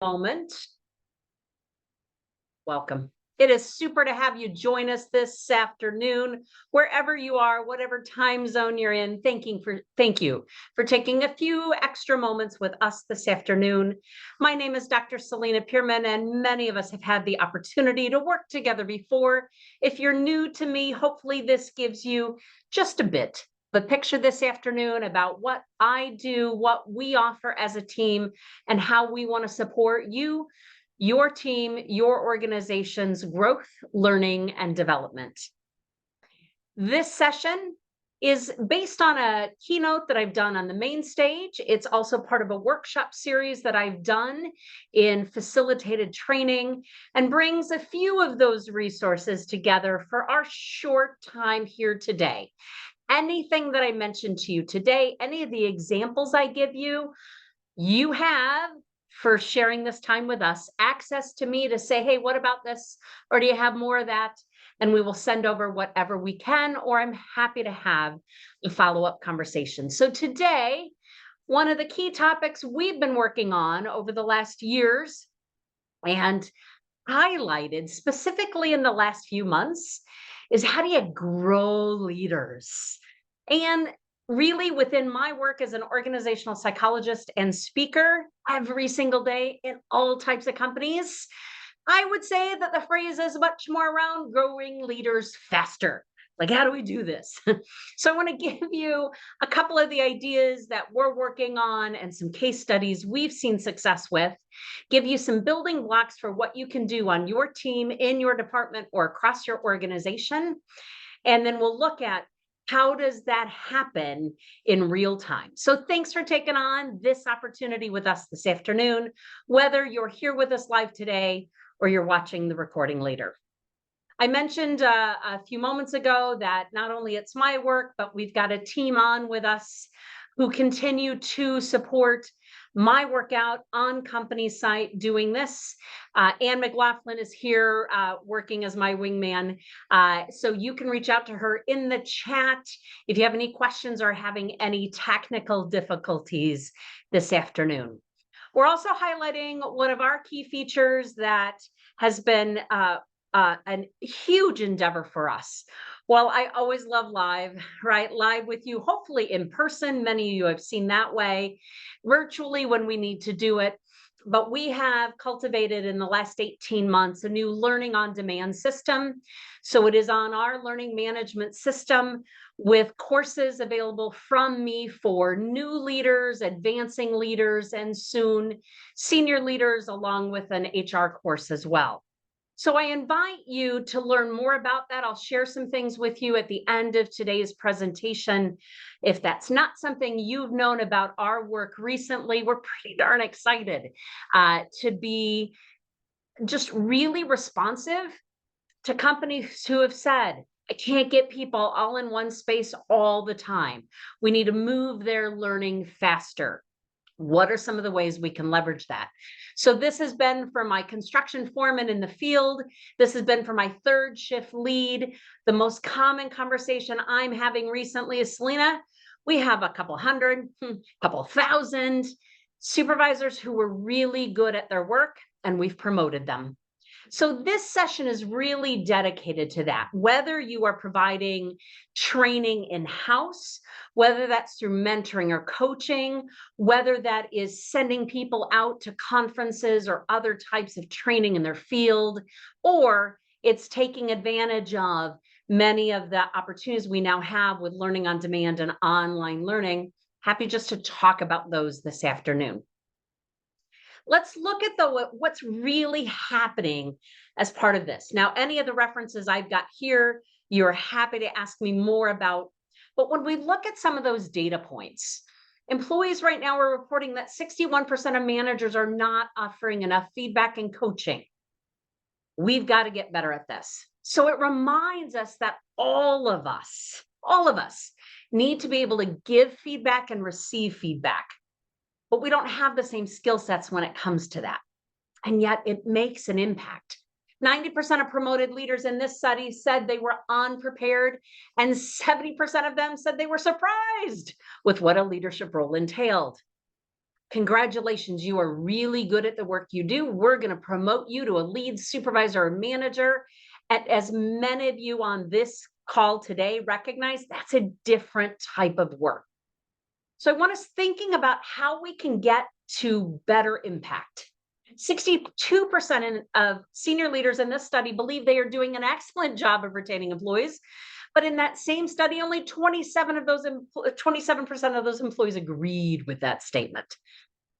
moment. Welcome. It is super to have you join us this afternoon, wherever you are, whatever time zone you're in. Thank you for taking a few extra moments with us this afternoon. My name is Dr. Celina Pierman, and many of us have had the opportunity to work together before. If you're new to me, hopefully this gives you just a bit of a picture this afternoon about what I do, what we offer as a team, and how we want to support you, your team, your organization's growth, learning, and development. This session is based on a keynote that I've done on the main stage. It's also part of a workshop series that I've done in facilitated training and brings a few of those resources together for our short time here today. Anything that I mentioned to you today, any of the examples I give you, you have, for sharing this time with us, access to me to say, hey, what about this? Or do you have more of that? And we will send over whatever we can, or I'm happy to have a follow-up conversation. So today, one of the key topics we've been working on over the last years and highlighted specifically in the last few months is how do you grow leaders? And really, within my work as an organizational psychologist and speaker every single day in all types of companies, I would say that the phrase is much more around growing leaders faster. Like, how do we do this? So I want to give you a couple of the ideas that we're working on and some case studies we've seen success with, give you some building blocks for what you can do on your team, in your department, or across your organization. And then we'll look at how does that happen in real time? So thanks for taking on this opportunity with us this afternoon, whether you're here with us live today or you're watching the recording later. I mentioned a few moments ago that not only it's my work, but we've got a team on with us who continue to support my workout on company site doing this. Anne McLaughlin is here working as my wingman. So you can reach out to her in the chat if you have any questions or having any technical difficulties this afternoon. We're also highlighting one of our key features that has been a huge endeavor for us. Well, I always love live, right? Live with you, hopefully in person. Many of you have seen that way, virtually when we need to do it. But we have cultivated in the last 18 months a new learning on demand system. So it is on our learning management system with courses available from me for new leaders, advancing leaders, and soon senior leaders, along with an HR course as well. So I invite you to learn more about that. I'll share some things with you at the end of today's presentation. If that's not something you've known about our work recently, we're pretty darn excited to be just really responsive to companies who have said, I can't get people all in one space all the time. We need to move their learning faster. What are some of the ways we can leverage that? So this has been for my construction foreman in the field. This has been for my third shift lead. The most common conversation I'm having recently is, Celina, we have a couple hundred, couple thousand supervisors who were really good at their work, and we've promoted them. So this session is really dedicated to that, whether you are providing training in-house, whether that's through mentoring or coaching, whether that is sending people out to conferences or other types of training in their field, or it's taking advantage of many of the opportunities we now have with learning on demand and online learning. Happy just to talk about those this afternoon. Let's look at what's really happening as part of this. Now, any of the references I've got here, you're happy to ask me more about. But when we look at some of those data points, employees right now are reporting that 61% of managers are not offering enough feedback and coaching. We've got to get better at this. So it reminds us that all of us need to be able to give feedback and receive feedback. But we don't have the same skill sets when it comes to that. And yet it makes an impact. 90% of promoted leaders in this study said they were unprepared, and 70% of them said they were surprised with what a leadership role entailed. Congratulations, you are really good at the work you do. We're going to promote you to a lead supervisor or manager. And as many of you on this call today recognize, that's a different type of work. So I want us thinking about how we can get to better impact. 62% of senior leaders in this study believe they are doing an excellent job of retaining employees. But in that same study, only 27% of those employees agreed with that statement.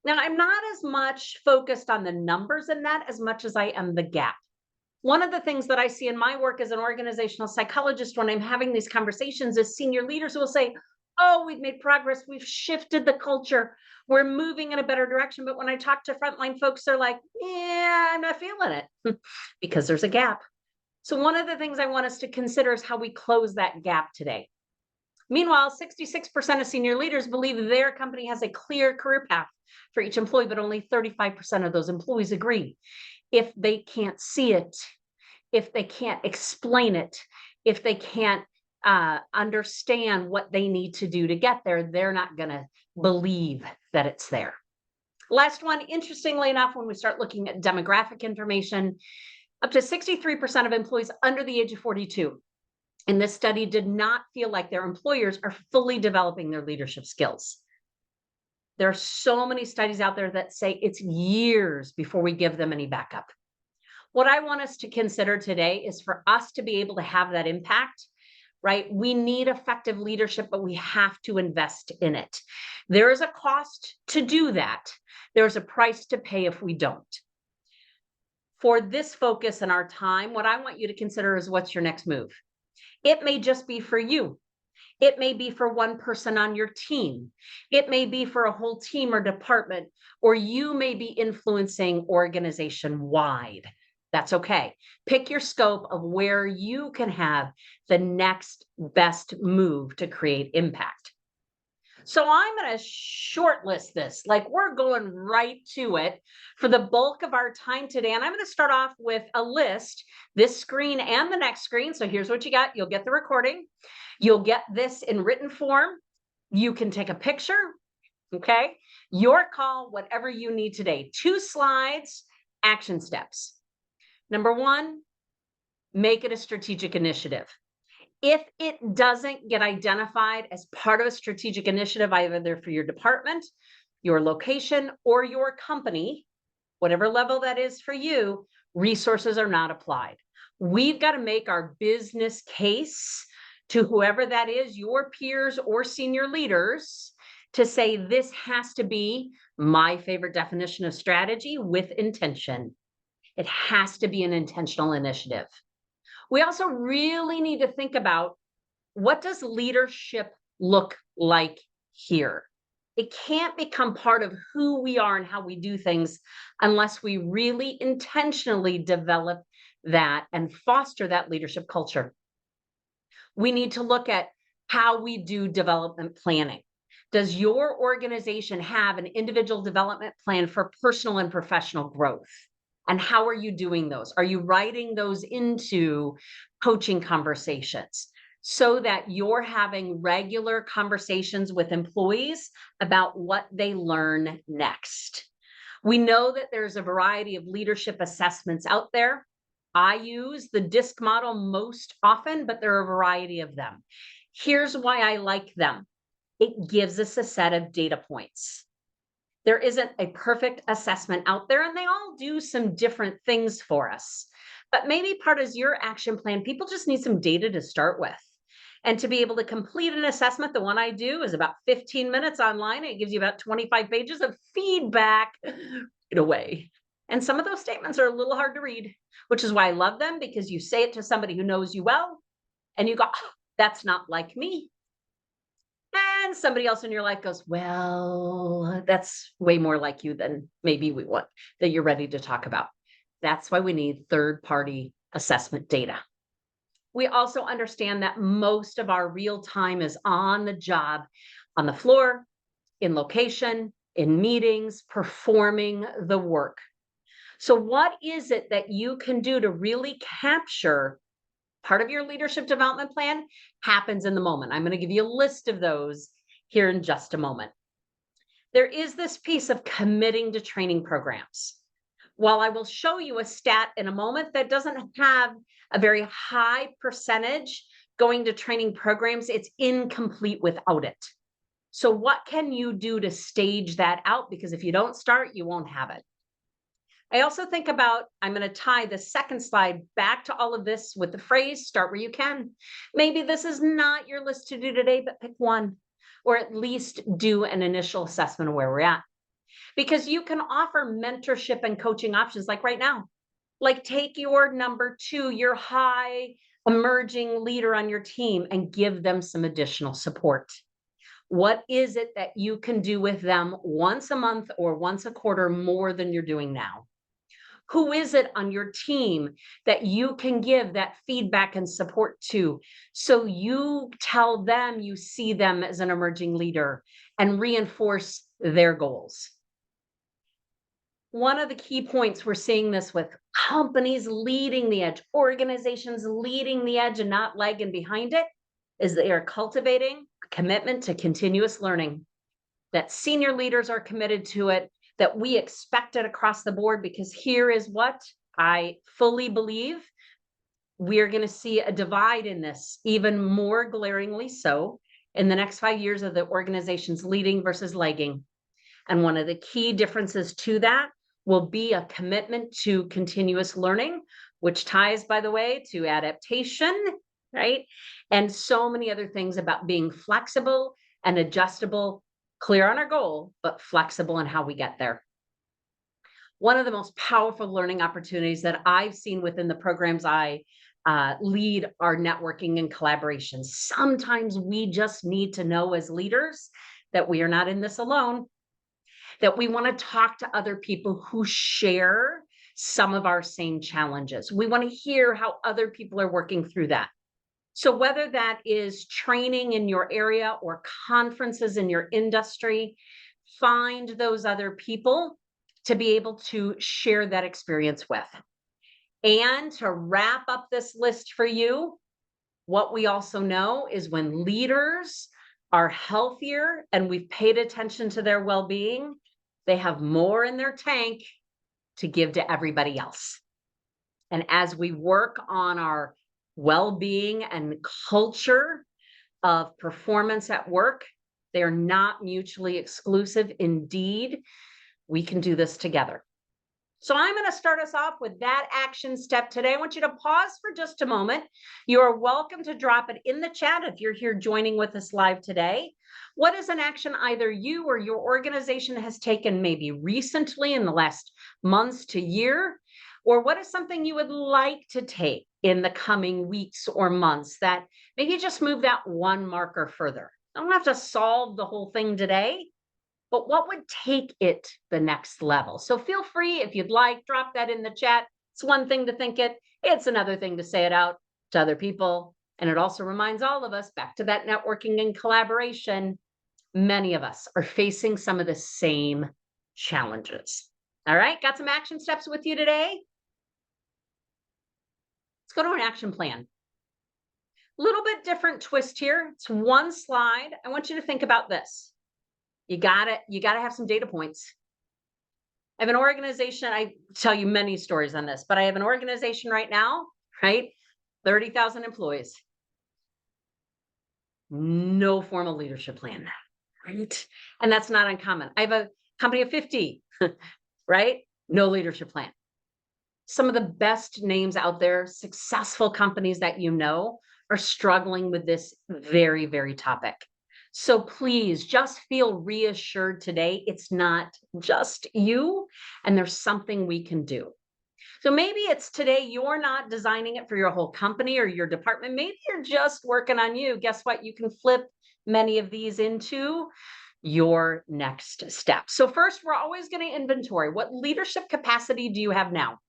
Now, I'm not as much focused on the numbers in that as much as I am the gap. One of the things that I see in my work as an organizational psychologist when I'm having these conversations is senior leaders who will say, oh, we've made progress. We've shifted the culture. We're moving in a better direction. But when I talk to frontline folks, they're like, yeah, I'm not feeling it because there's a gap. So one of the things I want us to consider is how we close that gap today. Meanwhile, 66% of senior leaders believe their company has a clear career path for each employee, but only 35% of those employees agree. If they can't see it, if they can't explain it, if they can't understand what they need to do to get there, they're not going to believe that it's there. Last one, interestingly enough, when we start looking at demographic information, up to 63% of employees under the age of 42 in this study did not feel like their employers are fully developing their leadership skills. There are so many studies out there that say it's years before we give them any backup. What I want us to consider today is for us to be able to have that impact, right? We need effective leadership, but we have to invest in it. There is a cost to do that. There's a price to pay if we don't. For this focus in our time, what I want you to consider is what's your next move? It may just be for you. It may be for one person on your team. It may be for a whole team or department, or you may be influencing organization-wide. That's okay. Pick your scope of where you can have the next best move to create impact. So I'm going to shortlist this, like we're going right to it for the bulk of our time today. And I'm going to start off with a list, this screen and the next screen. So here's what you got. You'll get the recording. You'll get this in written form. You can take a picture. Okay. Your call, whatever you need today. 2 slides, action steps. Number 1, make it a strategic initiative. If it doesn't get identified as part of a strategic initiative, either for your department, your location, or your company, whatever level that is for you, resources are not applied. We've got to make our business case to whoever that is, your peers or senior leaders, to say this has to be my favorite definition of strategy with intention. It has to be an intentional initiative. We also really need to think about, what does leadership look like here? It can't become part of who we are and how we do things unless we really intentionally develop that and foster that leadership culture. We need to look at how we do development planning. Does your organization have an individual development plan for personal and professional growth? And how are you doing those? Are you writing those into coaching conversations so that you're having regular conversations with employees about what they learn next? We know that there's a variety of leadership assessments out there. I use the DISC model most often, but there are a variety of them. Here's why I like them. It gives us a set of data points. There isn't a perfect assessment out there, and they all do some different things for us. But maybe part of your action plan, people just need some data to start with. And to be able to complete an assessment, the one I do is about 15 minutes online. It gives you about 25 pages of feedback right away. And some of those statements are a little hard to read, which is why I love them, because you say it to somebody who knows you well, and you go, oh, that's not like me. And somebody else in your life goes, well, that's way more like you than maybe we want, that you're ready to talk about. That's why we need third-party assessment data. We also understand that most of our real time is on the job, on the floor, in location, in meetings, performing the work. So what is it that you can do to really capture part of your leadership development plan happens in the moment? I'm going to give you a list of those here in just a moment. there is this piece of committing to training programs. While I will show you a stat in a moment that doesn't have a very high percentage going to training programs, it's incomplete without it. So what can you do to stage that out? Because if you don't start, you won't have it. I also think about, I'm going to tie the second slide back to all of this with the phrase, start where you can. Maybe this is not your list to do today, but pick one, or at least do an initial assessment of where we're at. Because you can offer mentorship and coaching options like right now. Like take your number two, your high emerging leader on your team, and give them some additional support. What is it that you can do with them once a month or once a quarter more than you're doing now? Who is it on your team that you can give that feedback and support to? So you tell them you see them as an emerging leader and reinforce their goals. One of the key points we're seeing this with companies leading the edge, organizations leading the edge and not lagging behind it, is they are cultivating a commitment to continuous learning, that senior leaders are committed to it, that we expect it across the board, because here is what I fully believe. We're going to see a divide in this, even more glaringly so in the next 5 years of the organizations leading versus lagging. And one of the key differences to that will be a commitment to continuous learning, which ties, by the way, to adaptation, right? And so many other things about being flexible and adjustable, clear on our goal, but flexible in how we get there. One of the most powerful learning opportunities that I've seen within the programs I lead are networking and collaboration. Sometimes we just need to know as leaders that we are not in this alone, that we want to talk to other people who share some of our same challenges. We want to hear how other people are working through that. So whether that is training in your area or conferences in your industry, find those other people to be able to share that experience with. And to wrap up this list for you, what we also know is when leaders are healthier and we've paid attention to their well-being, they have more in their tank to give to everybody else. And as we work on our well-being and culture of performance at work, they are not mutually exclusive. Indeed, we can do this together. So I'm going to start us off with that action step today. I want you to pause for just a moment. You are welcome to drop it in the chat if you're here joining with us live today. What is an action either you or your organization has taken maybe recently in the last months to year? Or what is something you would like to take in the coming weeks or months that maybe just move that one marker further? I don't have to solve the whole thing today, but what would take it the next level? So feel free, if you'd like, drop that in the chat. It's one thing to think it, it's another thing to say it out to other people. And it also reminds all of us, back to that networking and collaboration, many of us are facing some of the same challenges. All right, got some action steps with you today? Let's go to an action plan. Little bit different twist here. It's one slide. I want you to think about this. You gotta have some data points. I have an organization, I tell you many stories on this, but I have an organization right now, right? 30,000 employees. No formal leadership plan, right? And that's not uncommon. I have a company of 50, right? No leadership plan. Some of the best names out there, successful companies that you know, are struggling with this very, very topic. So please just feel reassured today. It's not just you, and there's something we can do. So maybe it's today you're not designing it for your whole company or your department. Maybe you're just working on you. Guess what? You can flip many of these into your next step. So first, we're always going to inventory. What leadership capacity do you have now?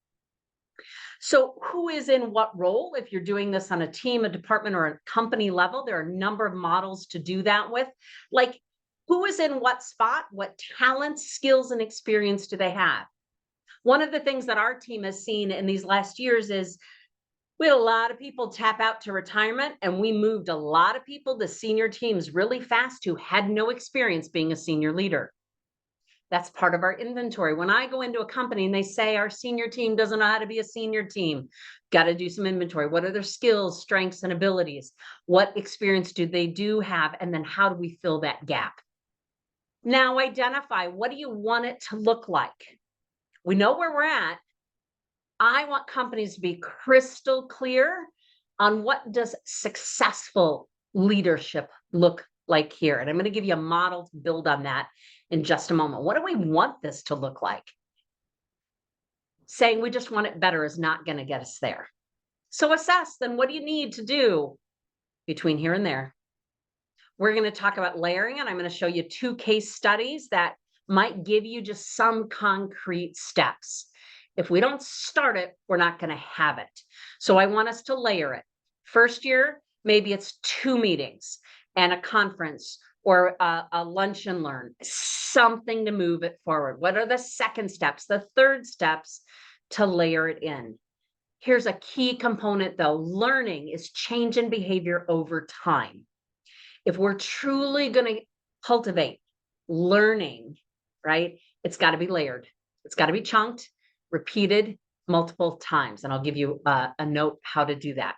So who is in what role? If you're doing this on a team, a department, or a company level, there are a number of models to do that with. Like, who is in what spot? What talents, skills, and experience do they have? One of the things that our team has seen in these last years is we had a lot of people tap out to retirement, and we moved a lot of people to senior teams really fast who had no experience being a senior leader. That's part of our inventory. When I go into a company and they say our senior team doesn't know how to be a senior team, got to do some inventory. What are their skills, strengths, and abilities? What experience do they do have? And then how do we fill that gap? Now identify, what do you want it to look like? We know where we're at. I want companies to be crystal clear on what does successful leadership look like here. And I'm going to give you a model to build on that in just a moment. What do we want this to look like? Saying we just want it better is not going to get us there. So assess then, what do you need to do between here and there? We're going to talk about layering, and I'm going to show you 2 case studies that might give you just some concrete steps. If we don't start it, we're not going to have it. So I want us to layer it. First year, maybe it's 2 meetings and a conference or a lunch and learn, something to move it forward. What are the second steps, the third steps to layer it in? Here's a key component though. Learning is change in behavior over time. If we're truly going to cultivate learning, right, it's got to be layered. It's got to be chunked, repeated multiple times. And I'll give you a note how to do that.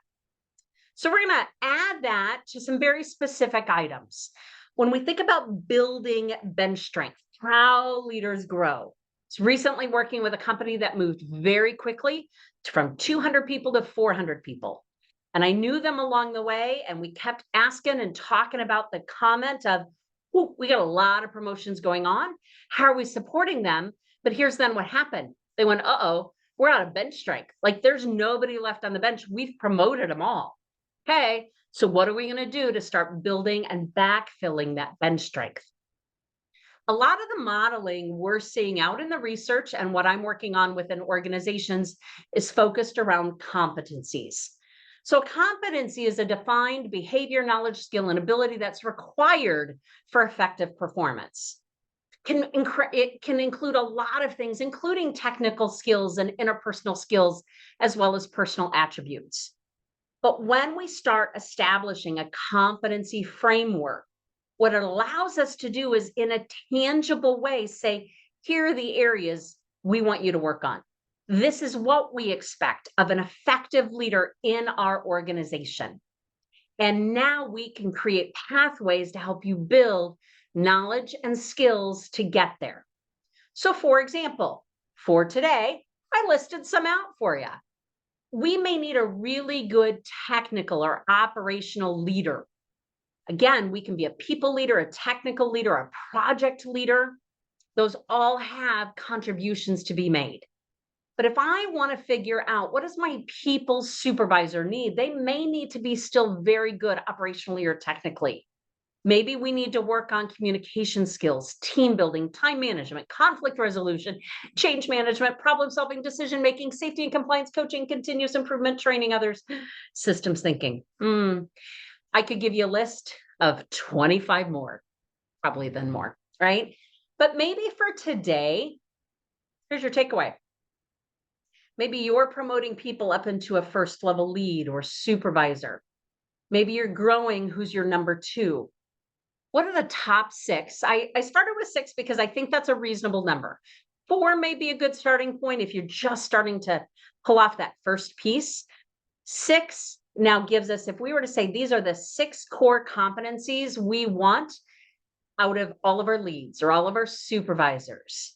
So we're going to add that to some very specific items. When we think about building bench strength, how leaders grow. It's recently working with a company that moved very quickly from 200 people to 400 people. And I knew them along the way, and we kept asking and talking about the comment of, we got a lot of promotions going on. How are we supporting them? But here's then what happened. They went, we're out of bench strength. Like there's nobody left on the bench. We've promoted them all. Okay, so what are we going to do to start building and backfilling that bench strength? A lot of the modeling we're seeing out in the research and what I'm working on within organizations is focused around competencies. So competency is a defined behavior, knowledge, skill, and ability that's required for effective performance. It can include a lot of things, including technical skills and interpersonal skills, as well as personal attributes. But when we start establishing a competency framework, what it allows us to do is in a tangible way say, here are the areas we want you to work on. This is what we expect of an effective leader in our organization. And now we can create pathways to help you build knowledge and skills to get there. So for example, for today, I listed some out for you. We may need a really good technical or operational leader. Again, we can be a people leader, a technical leader, a project leader. Those all have contributions to be made. But if I want to figure out what does my people supervisor need, they may need to be still very good operationally or technically. Maybe we need to work on communication skills, team building, time management, conflict resolution, change management, problem solving, decision making, safety and compliance coaching, continuous improvement, training others, systems thinking. I could give you a list of 25 more, probably then more, right? But maybe for today, here's your takeaway. Maybe you're promoting people up into a first level lead or supervisor. Maybe you're growing who's your number 2. What are the top 6? I started with 6 because I think that's a reasonable number. 4 may be a good starting point if you're just starting to pull off that first piece. 6 now gives us, if we were to say these are the 6 core competencies we want out of all of our leads or all of our supervisors.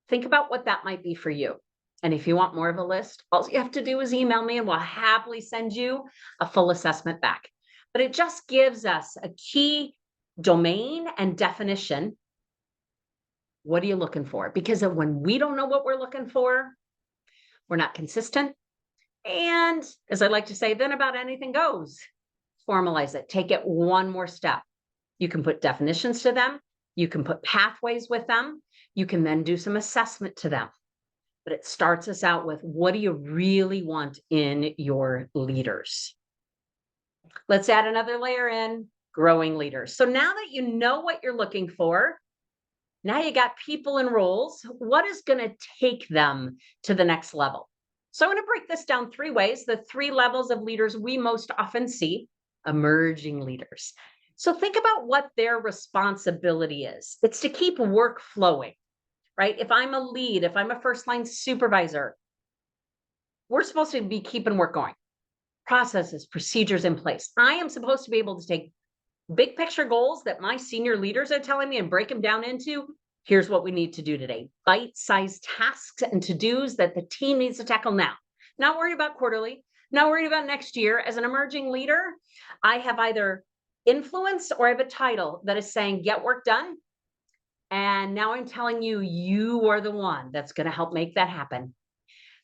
Think about what that might be for you. And if you want more of a list, all you have to do is email me and we'll happily send you a full assessment back. But it just gives us a key domain and definition. What are you looking for? Because when we don't know what we're looking for, we're not consistent. And as I like to say, then about anything goes. Formalize it. Take it one more step. You can put definitions to them. You can put pathways with them. You can then do some assessment to them. But it starts us out with, what do you really want in your leaders? Let's add another layer in, growing leaders. So now that you know what you're looking for, now you got people and roles. What is going to take them to the next level? So I'm going to break this down 3 ways, the 3 levels of leaders we most often see. Emerging leaders. So think about what their responsibility is. It's to keep work flowing, right? If I'm a lead, if I'm a first line supervisor, we're supposed to be keeping work going, processes, procedures in place. I am supposed to be able to take big picture goals that my senior leaders are telling me and break them down into here's what we need to do today. Bite-sized tasks and to-dos that the team needs to tackle now. Not worried about quarterly, not worried about next year. As an emerging leader, I have either influence or I have a title that is saying get work done. And now I'm telling you, you are the one that's going to help make that happen.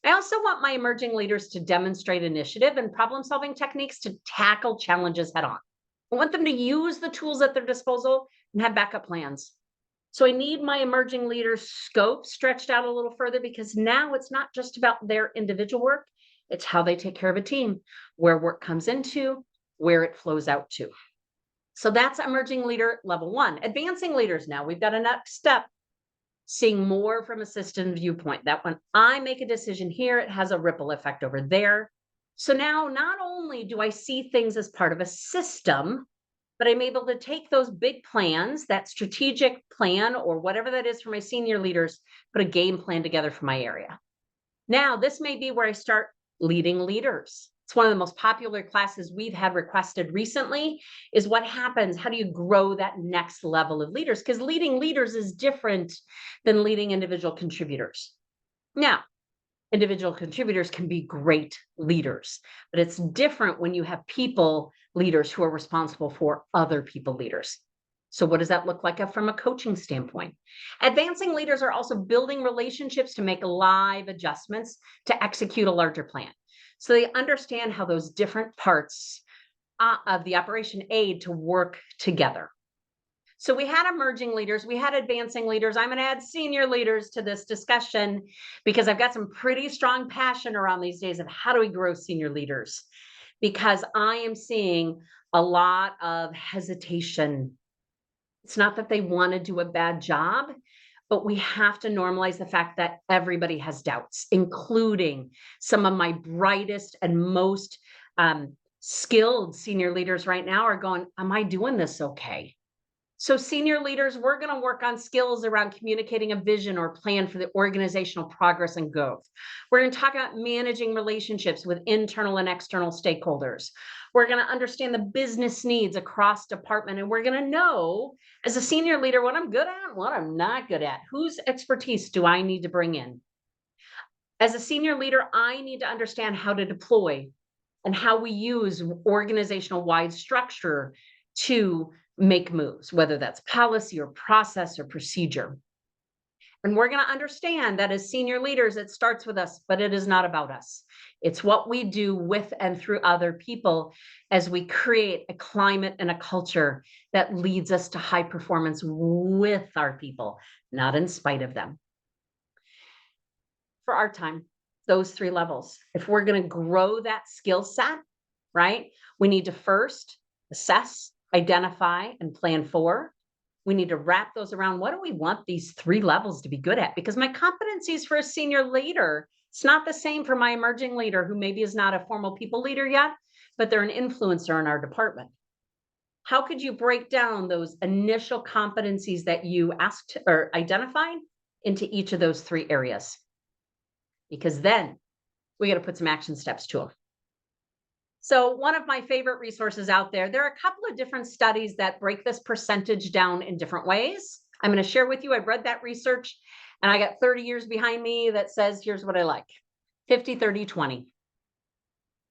I also want my emerging leaders to demonstrate initiative and problem solving techniques to tackle challenges head on. I want them to use the tools at their disposal and have backup plans. So I need my emerging leaders' scope stretched out a little further because now it's not just about their individual work, it's how they take care of a team, where work comes into, where it flows out to. So that's emerging leader level 1. Advancing leaders now, we've got a next step, seeing more from a system viewpoint. That when I make a decision here, it has a ripple effect over there. So now not only do I see things as part of a system, but I'm able to take those big plans, that strategic plan or whatever that is for my senior leaders, put a game plan together for my area. Now, this may be where I start leading leaders. It's one of the most popular classes we've had requested recently is what happens, how do you grow that next level of leaders? Because leading leaders is different than leading individual contributors. Now, individual contributors can be great leaders, but it's different when you have people leaders who are responsible for other people leaders. So what does that look like from a coaching standpoint? Advancing leaders are also building relationships to make live adjustments to execute a larger plan. So they understand how those different parts of the operation aid to work together. So we had emerging leaders, we had advancing leaders. I'm going to add senior leaders to this discussion because I've got some pretty strong passion around these days of how do we grow senior leaders? Because I am seeing a lot of hesitation. It's not that they want to do a bad job, but we have to normalize the fact that everybody has doubts, including some of my brightest and most skilled senior leaders right now are going, am I doing this okay? So senior leaders, we're going to work on skills around communicating a vision or plan for the organizational progress and growth. We're going to talk about managing relationships with internal and external stakeholders. We're going to understand the business needs across department, and we're going to know as a senior leader what I'm good at, what I'm not good at. Whose expertise do I need to bring in? As a senior leader, I need to understand how to deploy and how we use organizational wide structure to make moves, whether that's policy or process or procedure. And we're going to understand that as senior leaders, it starts with us, but it is not about us. It's what we do with and through other people as we create a climate and a culture that leads us to high performance with our people, not in spite of them. For our time, those 3 levels, if we're going to grow that skill set, right, we need to first assess, identify, and plan for. We need to wrap those around what do we want these 3 levels to be good at? Because my competencies for a senior leader, it's not the same for my emerging leader who maybe is not a formal people leader yet, but they're an influencer in our department. How could you break down those initial competencies that you asked or identified into each of those 3 areas? Because then we got to put some action steps to them. So one of my favorite resources out there, there are a couple of different studies that break this percentage down in different ways. I'm going to share with you, I've read that research and I got 30 years behind me that says, here's what I like. 50, 30, 20.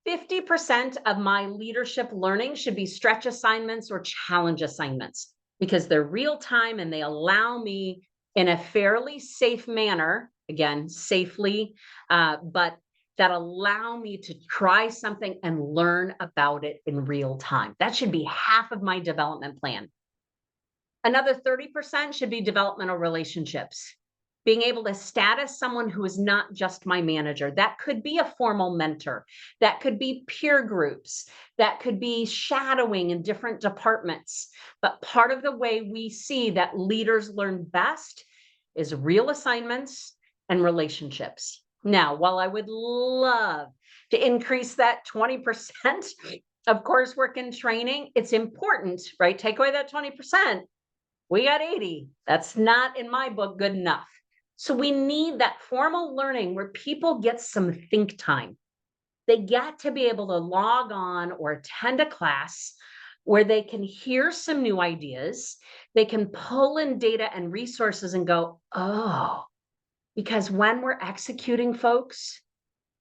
50% of my leadership learning should be stretch assignments or challenge assignments because they're real time and they allow me in a fairly safe manner, again, safely, but that allow me to try something and learn about it in real time. That should be half of my development plan. Another 30% should be developmental relationships. Being able to status someone who is not just my manager. That could be a formal mentor. That could be peer groups. That could be shadowing in different departments. But part of the way we see that leaders learn best is real assignments and relationships. Now, while I would love to increase that 20%, Of coursework and training, it's important, right? Take away that 20%. We got 80. That's not, in my book, good enough. So we need that formal learning where people get some think time. They get to be able to log on or attend a class where they can hear some new ideas. They can pull in data and resources and go, oh, because when we're executing, folks,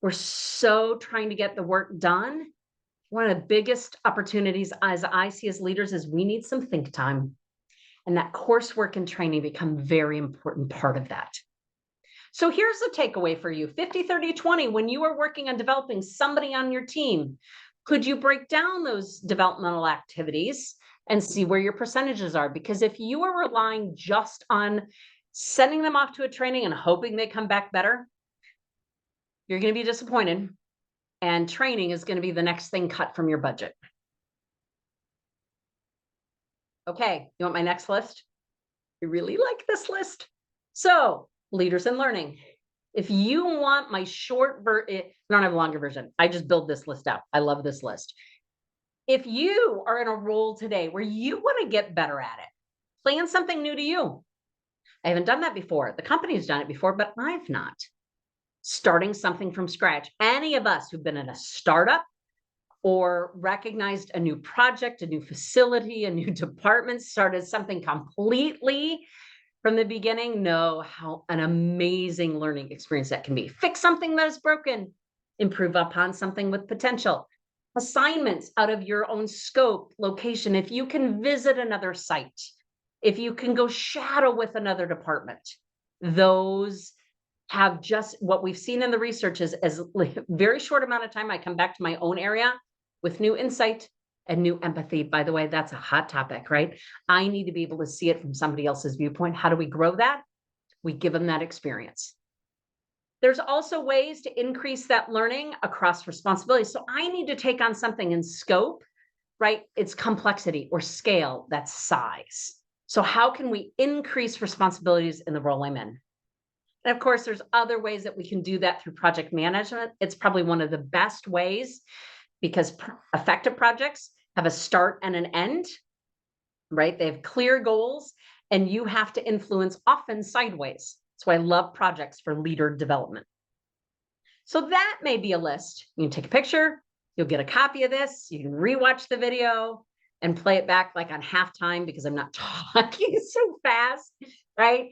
we're so trying to get the work done. One of the biggest opportunities as I see as leaders is we need some think time. And that coursework and training become very important part of that. So here's the takeaway for you: 50, 30, 20. When you are working on developing somebody on your team, could you break down those developmental activities and see where your percentages are? Because if you are relying just on sending them off to a training and hoping they come back better, you're going to be disappointed. And training is going to be the next thing cut from your budget. Okay, you want my next list? I really like this list. So, leaders in learning. If you want my short version, I don't have a longer version. I just build this list out. I love this list. If you are in a role today where you want to get better at it, plan something new to you. I haven't done that before. The company's done it before, but I've not. Starting something from scratch. Any of us who've been in a startup or recognized a new project, a new facility, a new department, started something completely from the beginning, know how an amazing learning experience that can be. Fix something that is broken, improve upon something with potential. Assignments out of your own scope, location. If you can visit another site, if you can go shadow with another department, those have just what we've seen in the research is as very short amount of time, I come back to my own area with new insight and new empathy. By the way, that's a hot topic, right? I need to be able to see it from somebody else's viewpoint. How do we grow that? We give them that experience. There's also ways to increase that learning across responsibilities. So I need to take on something in scope, right? It's complexity or scale, that's size. So how can we increase responsibilities in the role I'm in? And of course, there's other ways that we can do that through project management. It's probably one of the best ways because effective projects have a start and an end, right? They have clear goals and you have to influence often sideways. So I love projects for leader development. So that may be a list. You can take a picture, you'll get a copy of this, you can rewatch the video and play it back like on halftime because I'm not talking so fast, right?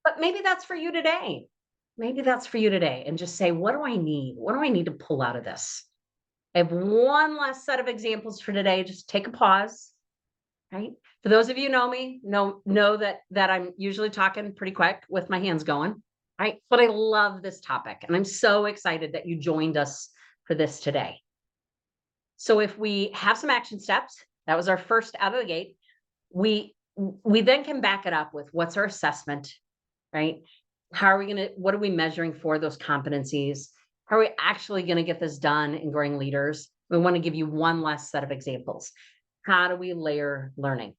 But maybe that's for you today. Maybe that's for you today. And just say, what do I need? What do I need to pull out of this? I have one last set of examples for today. Just take a pause, right? For those of you who know me, know that I'm usually talking pretty quick with my hands going, right? But I love this topic and I'm so excited that you joined us for this today. So if we have some action steps, that was our first out of the gate. We then can back it up with what's our assessment, right? What are we measuring for those competencies? How are we actually going to get this done in growing leaders? We want to give you one last set of examples. How do we layer learning?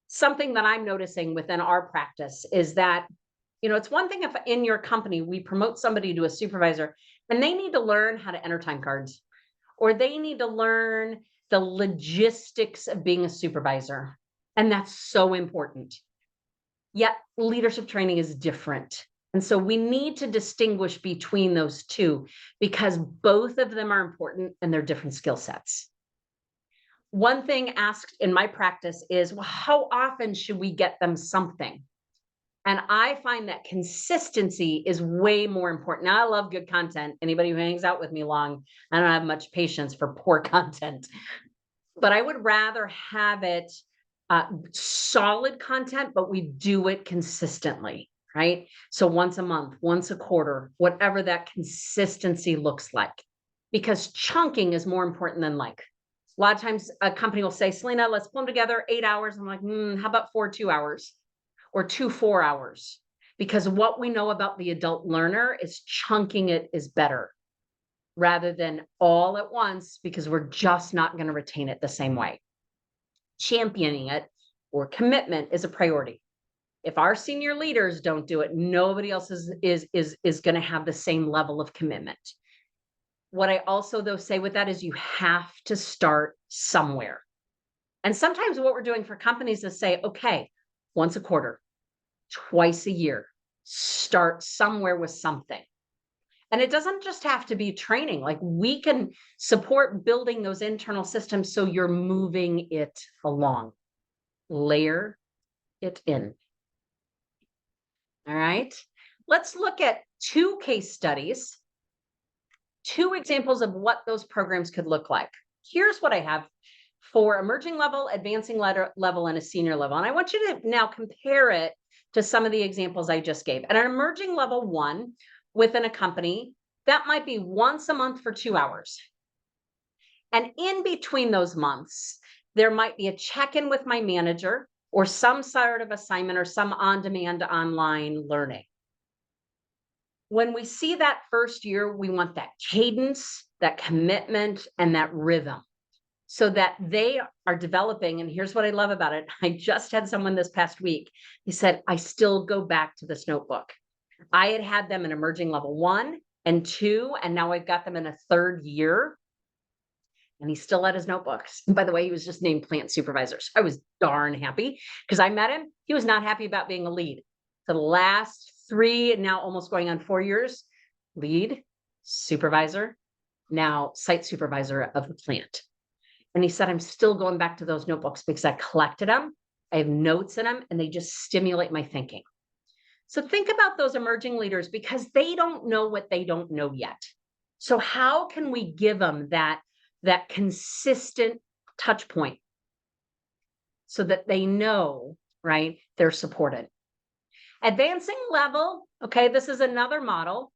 Something that I'm noticing within our practice is that, it's one thing if in your company we promote somebody to a supervisor and they need to learn how to enter time cards, or they need to learn the logistics of being a supervisor. And that's so important. Yet leadership training is different. And so we need to distinguish between those two because both of them are important and they're different skill sets. One thing asked in my practice is, well, how often should we get them something? And I find that consistency is way more important. Now, I love good content. Anybody who hangs out with me long, I don't have much patience for poor content, but I would rather have it solid content, but we do it consistently, right? So once a month, once a quarter, whatever that consistency looks like, because chunking is more important than like. A lot of times a company will say, Celina, let's pull them together 8 hours. I'm like, how about 4 2 hours or 2 4 hours? Because what we know about the adult learner is chunking it is better rather than all at once because we're just not going to retain it the same way. Championing it or commitment is a priority. If our senior leaders don't do it, nobody else is going to have the same level of commitment. What I also, though, say with that is you have to start somewhere. And sometimes what we're doing for companies is say, okay, once a quarter, twice a year, start somewhere with something. And it doesn't just have to be training. Like we can support building those internal systems so you're moving it along. Layer it in. All right. Let's look at two case studies, two examples of what those programs could look like. Here's what I have for emerging level, advancing level, and a senior level. And I want you to now compare it to some of the examples I just gave. At an emerging level 1 within a company, that might be once a month for 2 hours. And in between those months, there might be a check-in with my manager or some sort of assignment or some on-demand online learning. When we see that first year, we want that cadence, that commitment, and that rhythm so that they are developing. And here's what I love about it. I just had someone this past week. He said, I still go back to this notebook. I had them in emerging level 1 and 2, and now I've got them in a 3rd year. And he still had his notebooks. And by the way, he was just named plant supervisor. So I was darn happy because I met him. He was not happy about being a lead. For the last 3, now almost going on 4 years, lead, supervisor, now site supervisor of the plant. And he said, I'm still going back to those notebooks because I collected them. I have notes in them and they just stimulate my thinking. So think about those emerging leaders because they don't know what they don't know yet. So how can we give them that consistent touch point so that they know, right, they're supported? Advancing level, okay, this is another model.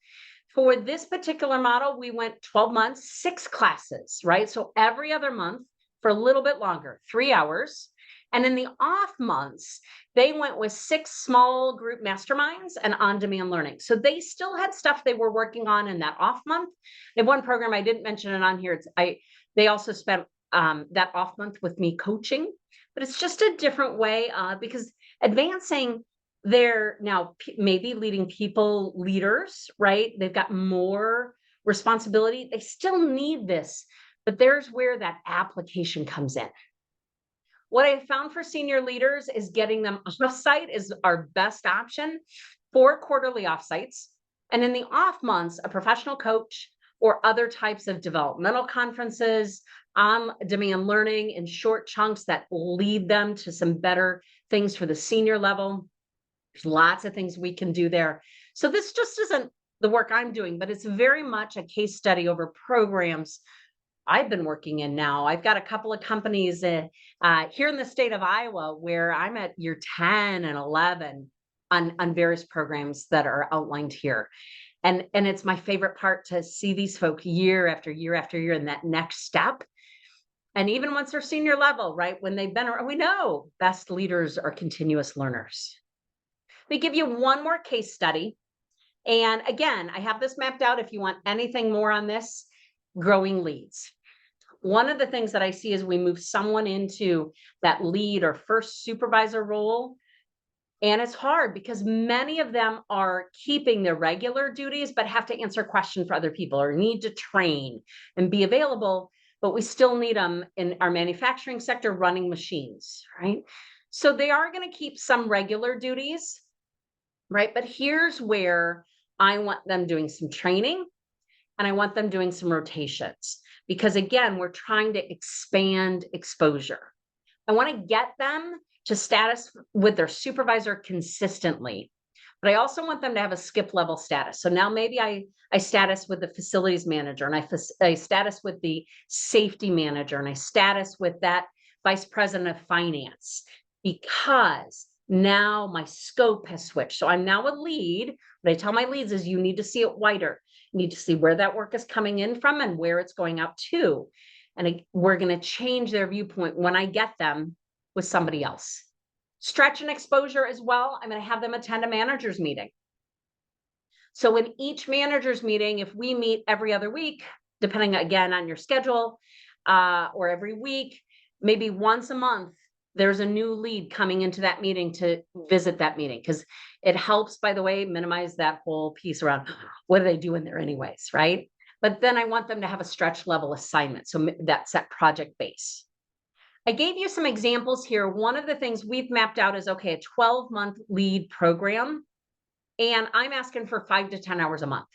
For this particular model, we went 12 months, 6 classes, right? So every other month for a little bit longer, 3 hours. And in the off months, they went with 6 small group masterminds and on-demand learning. So they still had stuff they were working on in that off month. They have one program, I didn't mention it on here. They also spent that off month with me coaching, but it's just a different way because advancing, they're now maybe leading people leaders, right? They've got more responsibility. They still need this, but there's where that application comes in. What I found for senior leaders is getting them offsite is our best option for quarterly offsites. And in the off months, a professional coach or other types of developmental conferences, on-demand learning in short chunks that lead them to some better things for the senior level. There's lots of things we can do there. So this just isn't the work I'm doing, but it's very much a case study over programs I've been working in now. I've got a couple of companies here in the state of Iowa where I'm at year 10 and 11 on various programs that are outlined here. And it's my favorite part to see these folks year after year after year in that next step. And even once they're senior level, right? When they've been around, we know best leaders are continuous learners. Let me give you one more case study. And again, I have this mapped out if you want anything more on this, growing leads. One of the things that I see is we move someone into that lead or first supervisor role. And it's hard because many of them are keeping their regular duties, but have to answer questions for other people or need to train and be available. But we still need them in our manufacturing sector running machines, right? So they are going to keep some regular duties, right? But here's where I want them doing some training and I want them doing some rotations because again, we're trying to expand exposure. I want to get them to status with their supervisor consistently, but I also want them to have a skip level status. So now maybe I status with the facilities manager and I status with the safety manager and I status with that vice president of finance because now my scope has switched. So I'm now a lead. What I tell my leads is you need to see it wider. You need to see where that work is coming in from and where it's going out to. And we're going to change their viewpoint when I get them with somebody else. Stretch and exposure as well. I'm going to have them attend a manager's meeting. So in each manager's meeting, if we meet every other week, depending again on your schedule, or every week, maybe once a month, there's a new lead coming into that meeting to visit that meeting because it helps, by the way, minimize that whole piece around what do they do in there anyways, right? but then I want them to have a stretch level assignment. So that's that project base. I gave you some examples here. One of the things we've mapped out is, okay, a 12-month lead program, and I'm asking for 5 to 10 hours a month.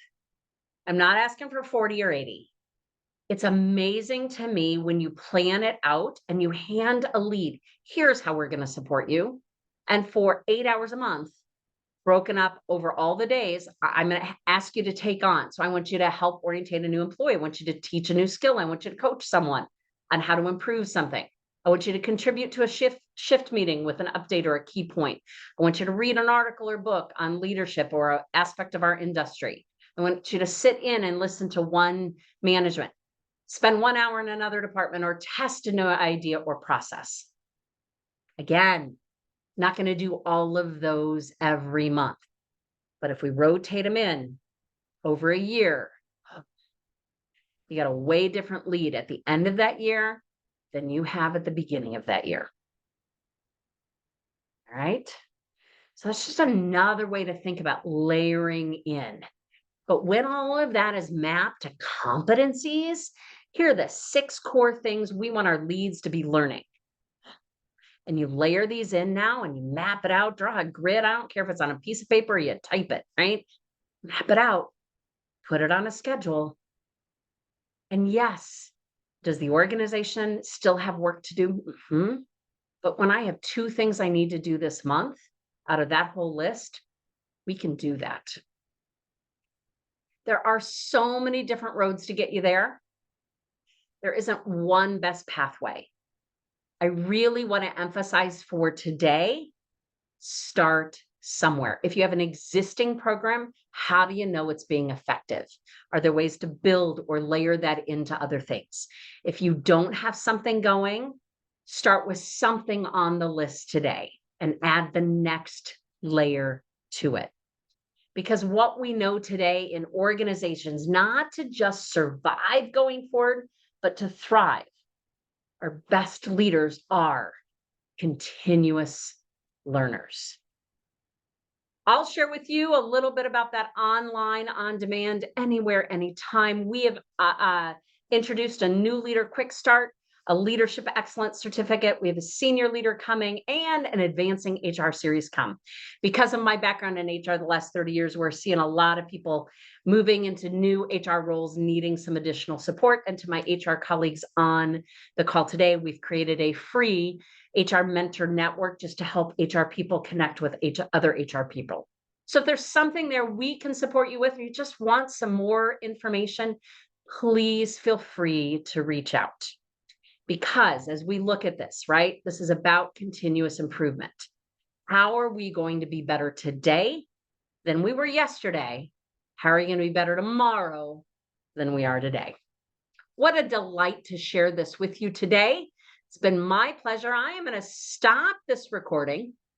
I'm not asking for 40 or 80. It's amazing to me when you plan it out and you hand a lead. Here's how we're going to support you. And for 8 hours a month, broken up over all the days, I'm going to ask you to take on. So I want you to help orientate a new employee. I want you to teach a new skill. I want you to coach someone on how to improve something. I want you to contribute to a shift meeting with an update or a key point. I want you to read an article or book on leadership or an aspect of our industry. I want you to sit in and listen to one management, spend 1 hour in another department, or test a new idea or process. Again, not going to do all of those every month. But if we rotate them in over a year, you got a way different lead at the end of that year than you have at the beginning of that year. All right. So that's just another way to think about layering in. But when all of that is mapped to competencies, here are the 6 core things we want our leads to be learning. And you layer these in now and you map it out, draw a grid. I don't care if it's on a piece of paper or you type it, right? Map it out, put it on a schedule. And yes, does the organization still have work to do? Mm-hmm. But when I have 2 things I need to do this month out of that whole list, we can do that. There are so many different roads to get you there. There isn't one best pathway. I really want to emphasize for today, start somewhere. If you have an existing program, how do you know it's being effective? Are there ways to build or layer that into other things? If you don't have something going, start with something on the list today and add the next layer to it. Because what we know today in organizations, not to just survive going forward, but to thrive, our best leaders are continuous learners. I'll share with you a little bit about that online, on demand, anywhere, anytime. We have introduced a new leader quick start, a leadership excellence certificate. We have a senior leader coming and an advancing HR series come. Because of my background in HR the last 30 years, we're seeing a lot of people moving into new HR roles, needing some additional support. And to my HR colleagues on the call today, we've created a free HR mentor network just to help HR people connect with other HR people. So if there's something there we can support you with, or you just want some more information, please feel free to reach out. Because as we look at this, right, this is about continuous improvement. How are we going to be better today than we were yesterday? How are you going to be better tomorrow than we are today? What a delight to share this with you today. It's been my pleasure. I am going to stop this recording